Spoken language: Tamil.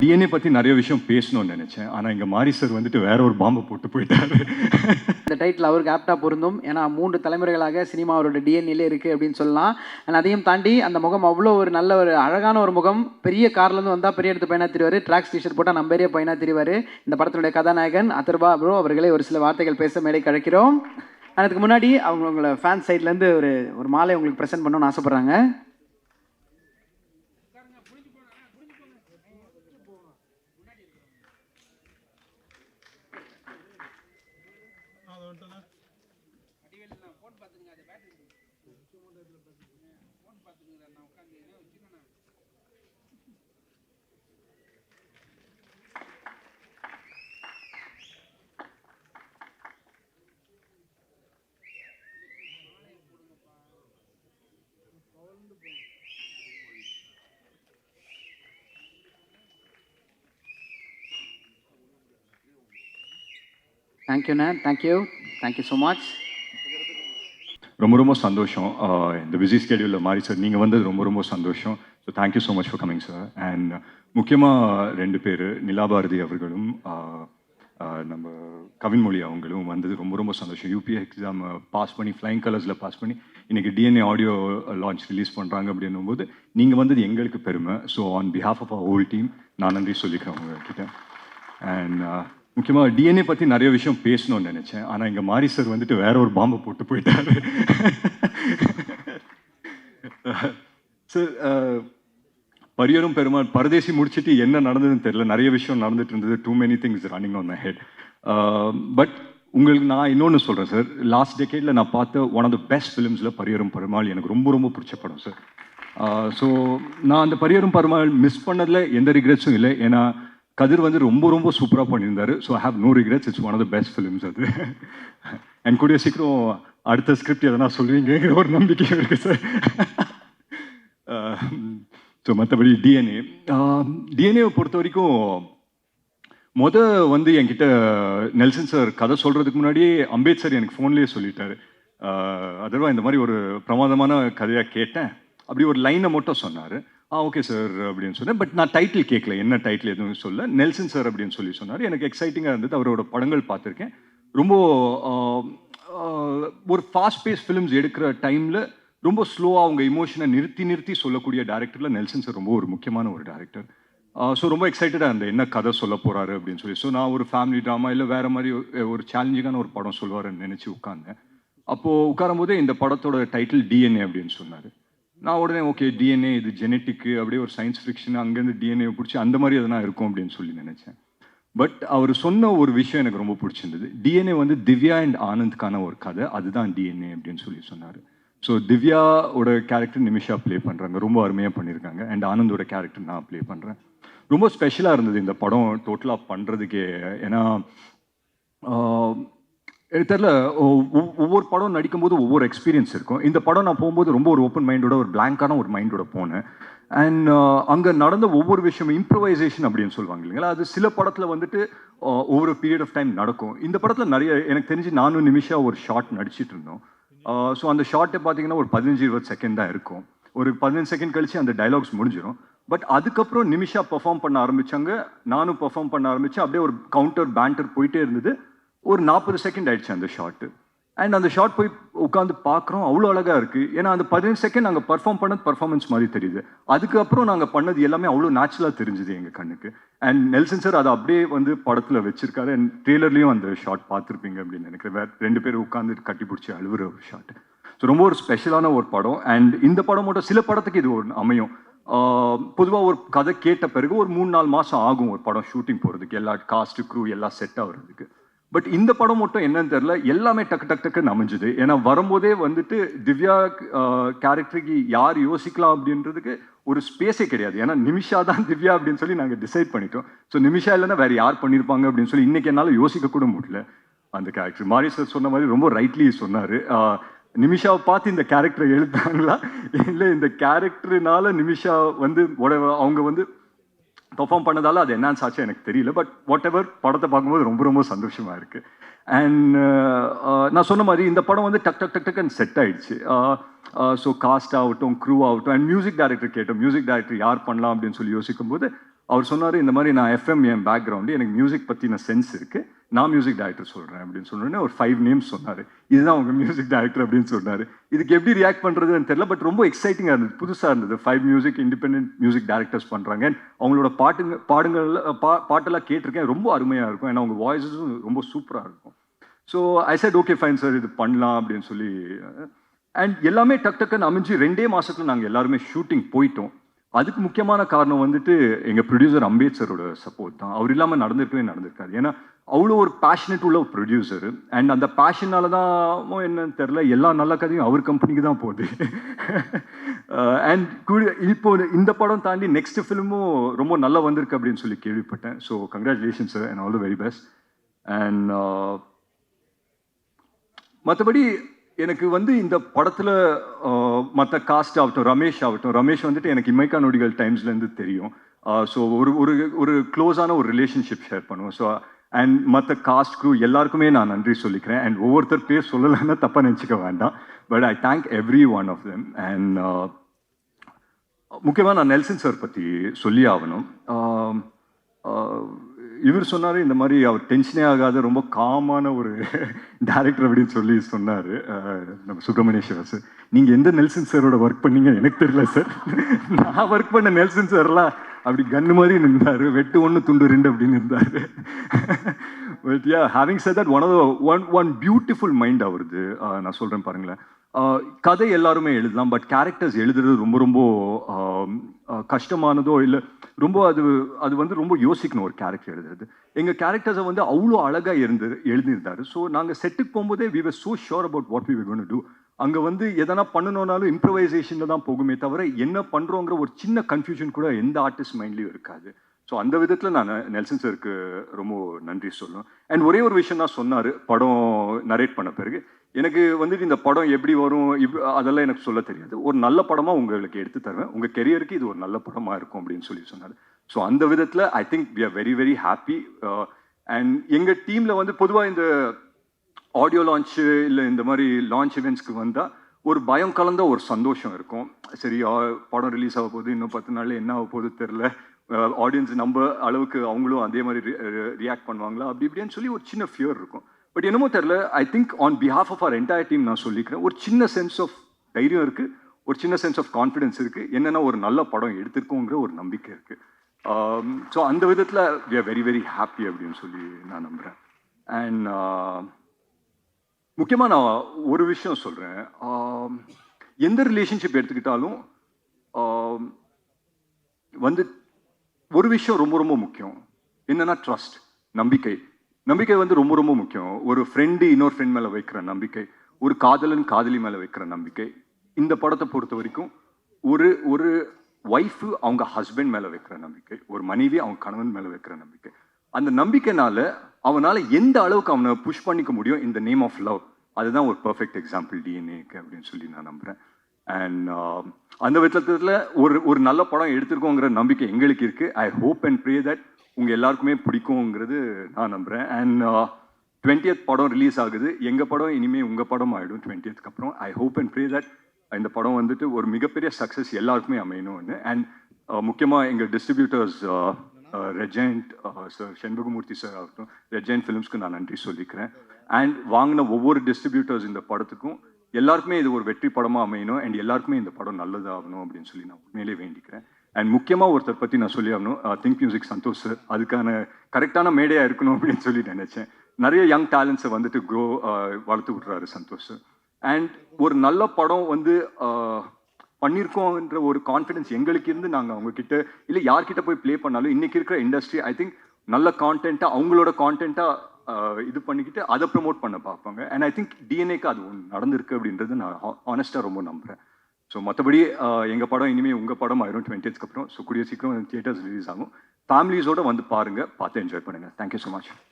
டிஎன்ஏ பற்றி நிறைய விஷயம் பேசணும்னு நினச்சேன். ஆனால் இங்கே மாரி சார் வந்துட்டு வேற ஒரு பாம்பை போட்டு போயிட்டாரு. இந்த டைட்டில் அவருக்கு ஆப்டாக பொருந்தும். ஏன்னா 3 தலைமுறைகளாக சினிமா அவரோட டிஎன்ஏலே இருக்குது அப்படின்னு சொல்லலாம். அதையும் தாண்டி அந்த முகம் அவ்வளோ ஒரு நல்ல ஒரு அழகான ஒரு முகம். பெரிய கார்லேருந்து வந்தால் பெரிய இடத்து பையனாக தெரிவார். ட்ராக்ஸ் டிஷர்ட் போட்டால் நம்ம பெரிய பையனாக தெரிவார். இந்த படத்தினுடைய கதாநாயகன் அதர்வா ப்ரோ அவர்களை ஒரு சில வார்த்தைகள் பேச மேடை அழைக்கிறோம். அதுக்கு முன்னாடி அவங்களோட ஃபேன் சைட்லேருந்து ஒரு மாலை உங்களுக்கு ப்ரெசென்ட் பண்ணணும்னு ஆசைப்பட்றாங்க. தேங்க்யூண்ணே, தேங்க்யூ ஸோ மச். ரொம்ப ரொம்ப சந்தோஷம். இந்த பிஸி ஸ்கெடியூலில் மாரி சார் நீங்கள் வந்தது ரொம்ப ரொம்ப சந்தோஷம். So thank you so much for coming sir. And முக்கியமாக 2 பேர் நிலாபாரதி அவர்களும் நம்ம கவின்மொழி அவங்களும் வந்தது ரொம்ப ரொம்ப சந்தோஷம். யூபிஐ எக்ஸாம் பாஸ் பண்ணி ஃப்ளைங் கலர்ஸில் பாஸ் பண்ணி இன்றைக்கி டிஎன்ஏ ஆடியோ லான்ச் ரிலீஸ் பண்ணுறாங்க அப்படின்னும் போது நீங்கள் வந்தது எங்களுக்கு பெருமை. So on behalf of whole team நான் நன்றி சொல்லிக்கிறேன் உங்ககிட்ட. அண்ட் முக்கியமாக டிஎன்ஏ பற்றி நிறைய விஷயம் பேசணும்னு நினச்சேன். ஆனால் இங்கே மாரி சார் வந்துட்டு வேற ஒரு பாம்பை போட்டு போயிட்டாரு. சார் பரியரும் பெருமாள் பரதேசி முடிச்சுட்டு என்ன நடந்ததுன்னு தெரியல. நிறைய விஷயம் நடந்துட்டு இருந்தது. Too many things running on my head. But உங்களுக்கு நான் இன்னொன்று சொல்கிறேன் சார். லாஸ்ட் டெக்கேடில் நான் பார்த்த ஒன் ஆஃப் த பெஸ்ட் ஃபிலிம்ஸில் பரியரும் பெருமாள் எனக்கு ரொம்ப ரொம்ப பிடிச்ச படம் சார். ஸோ நான் அந்த பரியரும் பெருமாள் மிஸ் பண்ணதில் எந்த ரிக்ரெட்ஸும் இல்லை. ஏன்னா கதிர் வந்து ரொம்ப ரொம்ப சூப்பராக பண்ணியிருந்தாரு. So I have no regrets. It's one of the best films அது. அண்ட் கூடிய சீக்கிரம் அடுத்த ஸ்கிரிப்ட் எதனா சொல்லுவீங்கிற ஒரு நம்பிக்கையும் இருக்குது சார். ஸோ மற்றபடி டிஎன்ஏவை பொறுத்த வரைக்கும் வந்து என்கிட்ட நெல்சன் சார் கதை சொல்கிறதுக்கு முன்னாடியே அம்பேத்கர் எனக்கு ஃபோன்லேயே சொல்லிட்டாரு. அதர்வா இந்த மாதிரி ஒரு பிரமாதமான கதையாக கேட்டேன். அப்படி ஒரு லைனை மட்டும் சொன்னார். ஓகே சார் அப்படின்னு சொன்னேன். பட் நான் டைட்டில் கேட்கல, என்ன டைட்டில் எதுவும் சொல்ல. நெல்சன் சார் அப்படின்னு சொல்லி சொன்னார். எனக்கு எக்ஸைட்டிங்காக இருந்தது. அவரோட படங்கள் பார்த்துருக்கேன். ரொம்ப ஒரு ஃபாஸ்ட் பேஸ் ஃபிலிம்ஸ் எடுக்கிற டைமில் ரொம்ப ஸ்லோவாக அவங்க இமோஷனை நிறுத்தி சொல்லக்கூடிய டேரக்டரில் நெல்சன் சார் ரொம்ப ஒரு முக்கியமான ஒரு டேரக்டர். ஸோ ரொம்ப எக்ஸைட்டடாக இருந்தேன் என்ன கதை சொல்ல போகிறாரு அப்படின்னு சொல்லி. ஸோ நான் ஒரு ஃபேமிலி ட்ராமா இல்லை வேறு மாதிரி ஒரு சேலஞ்சிங்கான ஒரு படம் சொல்லுவார்ன்னு நினச்சி உட்காந்தேன். அப்போது உட்காரும் போதே இந்த படத்தோட டைட்டில் டிஎன்ஏ அப்படின்னு சொன்னார். நான் உடனே ஓகே டிஎன்ஏ இது ஜெனட்டிக்கு அப்படியே ஒரு சயின்ஸ் ஃபிக்ஷன் அங்கேருந்து டிஎன்ஏ பிடிச்சி அந்த மாதிரி எதனா இருக்கும் அப்படின்னு சொல்லி நினச்சேன். பட் அவர் சொன்ன ஒரு விஷயம் எனக்கு ரொம்ப பிடிச்சிருந்தது. டிஎன்ஏ வந்து திவ்யா அண்ட் ஆனந்த்கான ஒரு கதை, அதுதான் டிஎன்ஏ அப்படின்னு சொல்லி சொன்னார். ஸோ திவ்யாவோட கேரக்டர் நிமிஷா ப்ளே பண்ணுறாங்க, ரொம்ப அருமையாக பண்ணியிருக்காங்க. அண்ட் ஆனந்தோட கேரக்டர் நான் ப்ளே பண்ணுறேன். ரொம்ப ஸ்பெஷலாக இருந்தது இந்த படம் டோட்டலாக பண்ணுறதுக்கே. ஏன்னா எனக்கு தெரியல, ஒவ்வொரு படம் நடிக்கும்போது ஒவ்வொரு எக்ஸ்பீரியன்ஸ் இருக்கும். இந்த படம் நான் போகும்போது ரொம்ப ஒரு ஓப்பன் மைண்டோட ஒரு பிளாங்கான ஒரு மைண்டோட போனேன். அண்ட் அங்கே நடந்த ஒவ்வொரு விஷயமும் இம்ப்ரவைசேஷன் அப்படின்னு சொல்லுவாங்க இல்லைங்களா, அது சில படத்தில் வந்துட்டு ஒவ்வொரு பீரியட் ஆஃப் டைம் நடக்கும். இந்த படத்தில் நிறைய எனக்கு தெரிஞ்சு நானும் நிமிஷா ஒரு ஷார்ட் நடிச்சிட்டு இருந்தோம். ஸோ அந்த ஷார்ட்டை பார்த்தீங்கன்னா ஒரு 15-20 செகண்ட் தான் இருக்கும். ஒரு 15 செகண்ட் கழிச்சு அந்த டைலாக்ஸ் முடிஞ்சிடும். பட் அதுக்கப்புறம் நிமிஷா பெர்ஃபார்ம் பண்ண ஆரம்பித்தாங்க, நானும் பெர்ஃபார்ம் பண்ண ஆரம்பித்தேன். அப்படியே ஒரு கவுண்டர் பேண்டர் போயிட்டே இருந்தது. ஒரு 40 செகண்ட் ஆயிடுச்சு அந்த ஷார்ட்டு. அண்ட் அந்த ஷார்ட் போய் உட்காந்து பார்க்குறோம், அவ்வளோ அழகாக இருக்குது. ஏன்னா அந்த 15 செகண்ட் நாங்கள் பர்ஃபார்ம் பண்ணது பர்ஃபார்மன்ஸ் மாதிரி தெரியுது. அதுக்கப்புறம் நாங்கள் பண்ணது எல்லாமே அவ்வளோ நேச்சுரலாக தெரிஞ்சுது எங்கள் கண்ணுக்கு. அண்ட் நெல்சன் சார் அதை அப்படியே வந்து படத்தில் வச்சிருக்காரு. அண்ட் ட்ரெய்லர்லேயும் அந்த ஷார்ட் பார்த்துருப்பீங்க அப்படின்னு நினைக்கிறேன். வேறு 2 பேர் உட்காந்து கட்டி பிடிச்சி அழுவுற ஒரு ஷார்ட். ஸோ ரொம்ப ஒரு ஸ்பெஷலான ஒரு படம். அண்ட் இந்த படம் மட்டும் சில படத்துக்கு இது ஒரு அமையும். பொதுவாக ஒரு கதை கேட்ட பிறகு ஒரு 3-4 மாதம் ஆகும் ஒரு படம் ஷூட்டிங் போகிறதுக்கு, எல்லா காஸ்ட்டு க்ரூ எல்லாம் செட் ஆகுறதுக்கு. பட் இந்த படம் மட்டும் என்னன்னு தெரியல, எல்லாமே டக்குன்னு அமைஞ்சுது. ஏன்னா வரும்போதே வந்துட்டு திவ்யா கேரக்டருக்கு யார் யோசிக்கலாம் அப்படின்றதுக்கு ஒரு ஸ்பேஸே கிடையாது. ஏன்னா நிமிஷா தான் திவ்யா அப்படின்னு சொல்லி நாங்கள் டிசைட் பண்ணிட்டோம். ஸோ நிமிஷா இல்லைன்னா வேறு யார் பண்ணியிருப்பாங்க அப்படின்னு சொல்லி இன்றைக்கி என்னால் யோசிக்க கூட முடியல அந்த கேரக்டர். மாரி சார் சொன்ன மாதிரி ரொம்ப ரைட்லி சொன்னார். நிமிஷாவை பார்த்து இந்த கேரக்டரை எழுத்தாங்களா இல்லை இந்த கேரக்டர்னால நிமிஷா வந்து அவங்க வந்து பெர்ஃபார்ம் பண்ணதால அது என்னன்னு ஆச்சு எனக்கு தெரியல. பட் வாட் எவர் படத்தை பார்க்கும்போது ரொம்ப ரொம்ப சந்தோஷமாக இருக்குது. அண்ட் நான் சொன்ன மாதிரி இந்த படம் வந்து டக்குன்னு செட் ஆயிடுச்சு. ஸோ காஸ்ட் ஆகட்டும், க்ரூ ஆகட்டும், அண்ட் மியூசிக் டைரக்டர் கேட்டோம். மியூசிக் டைரக்டர் யார் பண்ணலாம் அப்படின்னு சொல்லி யோசிக்கும் போது அவர் சொன்னார் இந்த மாதிரி நான் எஃப்எம் என் பேக்ரவுண்டு எனக்கு மியூசிக் பற்றின சென்ஸ் இருக்குது, நான் மியூசிக் டைரக்டர் சொல்கிறேன் அப்படின்னு சொன்னோடனே ஒரு 5 நேம்ஸ் சொன்னார். இதுதான் அவங்க மியூசிக் டைரக்டர் அப்படின்னு சொன்னார். இதுக்கு எப்படி ரியாக்ட் பண்ணுறதுன்னு தெரியல, பட் ரொம்ப எக்ஸைட்டிங்காக இருந்தது, புதுசாக இருந்தது. 5 மியூசிக் இண்டிபெண்டன்ட் மியூசிக் டைரக்டர்ஸ் பண்ணுறாங்க. அவங்களோட பாட்டெல்லாம் கேட்டிருக்கேன், ரொம்ப அருமையாக இருக்கும். ஏன்னா அவங்க வாய்ஸஸும் ரொம்ப சூப்பராக இருக்கும். So I set okay fine sir, இது பண்ணலாம் அப்படின்னு சொல்லி. அண்ட் எல்லாமே டக்குன்னு அமைஞ்சு 2 மாதத்துல நாங்கள் எல்லாருமே ஷூட்டிங் போயிட்டோம். அதுக்கு முக்கியமான காரணம் வந்துட்டு எங்கள் ப்ரொடியூசர் அம்பேத்கரோட சப்போர்ட் தான். அவர் இல்லாமல் நடந்திருக்காரு. ஏன்னா அவ்வளோ ஒரு பேஷனேட் உள்ள ஒரு ப்ரொடியூசர். அண்ட் அந்த பேஷனால தான் என்னன்னு தெரில, எல்லா நல்ல கதையும் அவர் கம்பெனிக்கு தான் போகுது. அண்ட் இப்போ இந்த படம் தாண்டி நெக்ஸ்ட் ஃபிலிமும் ரொம்ப நல்லா வந்திருக்கு அப்படின்னு சொல்லி கேள்விப்பட்டேன். So congratulation sir and all the very best. And மற்றபடி எனக்கு வந்து இந்த படத்தில் மற்ற காஸ்ட் ஆகட்டும், ரமேஷ் வந்துட்டு எனக்கு இமைக்கா நொடிகள் டைம்ஸ்லேருந்து தெரியும். ஸோ ஒரு க்ளோஸான ஒரு ரிலேஷன்ஷிப் ஷேர் பண்ணுவோம். ஸோ அண்ட் மற்ற காஸ்ட் க்ரூ எல்லாருக்குமே நான் நன்றி சொல்லிக்கிறேன். அண்ட் ஒவ்வொருத்தர் பேர் சொல்லலைன்னா தப்பாக நினச்சிக்க வேண்டாம். But I thank every one of them. And முக்கியமாக நான் நெல்சன் சார் பற்றி சொல்லி ஆகணும். இவர் சொன்னார் இந்த மாதிரி அவர் டென்ஷனே ஆகாத ரொம்ப காமான ஒரு டேரக்டர் அப்படின்னு சொல்லி சொன்னார் நம்ம சுப்பிரமணியேஸ்வரர் சார். நீங்கள் எந்த நெல்சன் சாரோட ஒர்க் பண்ணீங்க எனக்கு தெரியல சார். நான் ஒர்க் பண்ண நெல்சன் சார்லாம் அப்படி கன்னு மாதிரி நின்றாரு, வெட்டு 1 துண்டு 2 அப்படின்னு இருந்தாரு. But yeah, having said that one beautiful mind அவருது. நான் சொல்கிறேன் பாருங்களேன், கதை எல்லாருமே எழுதலாம், பட் கேரக்டர்ஸ் எழுதுறது ரொம்ப கஷ்டமானதோ இல்லை, ரொம்ப அது வந்து ரொம்ப யோசிக்கணும் ஒரு கேரக்டர் எழுதுறது. எங்கள் கேரக்டர்ஸை வந்து அவ்வளோ அழகாக எழுதியிருந்தாரு. ஸோ நாங்கள் செட்டுக்கு போகும்போதே we were so sure about what we were going to do. அங்கே வந்து எதனா பண்ணணும்னாலும் இம்ப்ரவைசேஷனில் தான் போகுமே தவிர என்ன பண்ணுறோங்கிற ஒரு சின்ன கன்ஃபியூஷன் கூட எந்த ஆர்டிஸ்ட் மைண்ட்லேயும் இருக்காது. ஸோ அந்த விதத்தில் நான் நெல்சன் சாருக்கு ரொம்ப நன்றி சொல்லணும். அண்ட் ஒரே ஒரு விஷயம் தான் சொன்னார் படம் நரேட் பண்ண பிறகு, எனக்கு வந்துட்டு இந்த படம் எப்படி வரும் அதெல்லாம் எனக்கு சொல்ல தெரியாது, ஒரு நல்ல படமாக உங்களுக்கு எடுத்து தருவேன், உங்கள் கெரியருக்கு இது ஒரு நல்ல படமாக இருக்கும் அப்படின்னு சொல்லி சொன்னார். ஸோ அந்த விதத்தில் I think we are very very happy. And எங்கள் டீமில் வந்து பொதுவாக இந்த ஆடியோ லான்ச்சு இல்லை இந்த மாதிரி லான்ச் இவெண்ட்ஸ்க்கு வந்தால் ஒரு பயம் கலந்த ஒரு சந்தோஷம் இருக்கும். சரி, படம் ரிலீஸ் ஆக போகுது, இன்னும் 10 நாளில் என்ன ஆக போகுது தெரில, ஆடியன்ஸ் நம்ம அளவுக்கு அவங்களும் அதே மாதிரி ரியாக்ட் பண்ணுவாங்களா அப்படி இப்படின்னு சொல்லி ஒரு சின்ன ஃபியர் இருக்கும். பட் என்னமோ தெரில, I think on behalf of our entire team நான் சொல்லிக்கிறேன், ஒரு சின்ன சென்ஸ் ஆஃப் தைரியம் இருக்குது, ஒரு சின்ன சென்ஸ் ஆஃப் கான்ஃபிடென்ஸ் இருக்குது, என்னென்னா ஒரு நல்ல படம் எடுத்திருக்கோங்கிற ஒரு நம்பிக்கை இருக்குது. ஸோ அந்த விதத்தில் we are very very happy அப்படின்னு சொல்லி நான் நம்புகிறேன். அண்ட் முக்கியமாக நான் ஒரு விஷயம் சொல்கிறேன், எந்த ரிலேஷன்ஷிப் எடுத்துக்கிட்டாலும் வந்து ஒரு விஷயம் ரொம்ப முக்கியம், என்னென்னா ட்ரஸ்ட், நம்பிக்கை வந்து ரொம்ப முக்கியம். ஒரு ஃப்ரெண்டு இன்னொரு ஃப்ரெண்ட் மேலே வைக்கிற நம்பிக்கை, ஒரு காதலி மேலே வைக்கிற நம்பிக்கை. இந்த படத்தை பொறுத்த வரைக்கும் ஒரு ஒய்ஃபு அவங்க ஹஸ்பண்ட் மேலே வைக்கிற நம்பிக்கை, ஒரு மனைவி அவங்க கணவன் மேலே வைக்கிற நம்பிக்கை. அந்த நம்பிக்கைனால அவனால் எந்த அளவுக்கு அவனை புஷ் பண்ணிக்க முடியும் இந்த நேம் ஆஃப் லவ். அதுதான் ஒரு பர்ஃபெக்ட் எக்ஸாம்பிள் டிஎன்ஏக்கு அப்படின்னு சொல்லி நான் நம்புகிறேன். அண்ட் அந்த விதத்தில் ஒரு நல்ல படம் எடுத்திருக்கோங்கிற நம்பிக்கை எங்களுக்கு இருக்குது. I hope and pray that உங்கள் எல்லாருக்குமே பிடிக்குங்கிறது நான் நம்புகிறேன். அண்ட் 20th படம் ரிலீஸ் ஆகுது, எங்கள் படம் இனிமேல் உங்கள் படம் ஆகிடும் 20th அப்புறம். I hope and pray that இந்த படம் வந்துட்டு ஒரு மிகப்பெரிய சக்ஸஸ் எல்லாருக்குமே அமையணும்னு. அண்ட் முக்கியமாக எங்கள் distributors Regent sir, Shenbagamoorthy sir ஆகட்டும், ரெஜெண்ட் ஃபிலிம்ஸ்க்கு நான் நன்றி சொல்லிக்கிறேன். அண்ட் வாங்கின ஒவ்வொரு டிஸ்ட்ரிபியூட்டர்ஸ் இந்த படத்துக்கும் எல்லாருக்குமே இது ஒரு வெற்றி படமாக அமையணும், அண்ட் எல்லாருக்குமே இந்த படம் நல்லதாகணும் அப்படின்னு சொல்லி நான் உண்மையிலே வேண்டிக்கிறேன். அண்ட் முக்கியமாக ஒருத்தர் பற்றி நான் சொல்லி ஆகணும், திங்க் மியூசிக் சந்தோஷ் சார். அதுக்கான கரெக்டான மேடையாக இருக்கணும் அப்படின்னு சொல்லி நினச்சேன். நிறைய யங் டேலண்ட்ஸை வந்துட்டு வளர்த்து விட்றாரு சந்தோஷ் சார். அண்ட் ஒரு நல்ல படம் வந்து பண்ணியிருக்கோன்ற ஒரு கான்ஃபிடென்ஸ் எங்களுக்கு இருந்து நாங்கள் அவங்கக்கிட்ட இல்லை யார்கிட்ட போய் ப்ளே பண்ணாலும் இன்றைக்கி இருக்கிற இண்டஸ்ட்ரி ஐ திங்க் நல்ல கான்டென்ட்டாக அவங்களோட கான்டென்ட்டாக இது பண்ணிக்கிட்டு அதை ப்ரமோட் பண்ண பார்ப்பாங்க. அண்ட் ஐ திங்க் டிஎன்ஏக்கு அது ஒன்று நடந்திருக்கு அப்படின்றது நான் ஆனஸ்ட்டாக ரொம்ப நம்புகிறேன். ஸோ மற்றபடி எங்கள் படம் இனிமேல் உங்கள் படம் ஆயிரும் 20th அப்புறம். ஸோ கூடிய சீக்கிரம் தியேட்டர்ஸ் ரிலீஸ் ஆகும். ஃபேமிலிஸோடு வந்து பாருங்கள், பார்த்து என்ஜாய் பண்ணுங்கள். Thank you so much.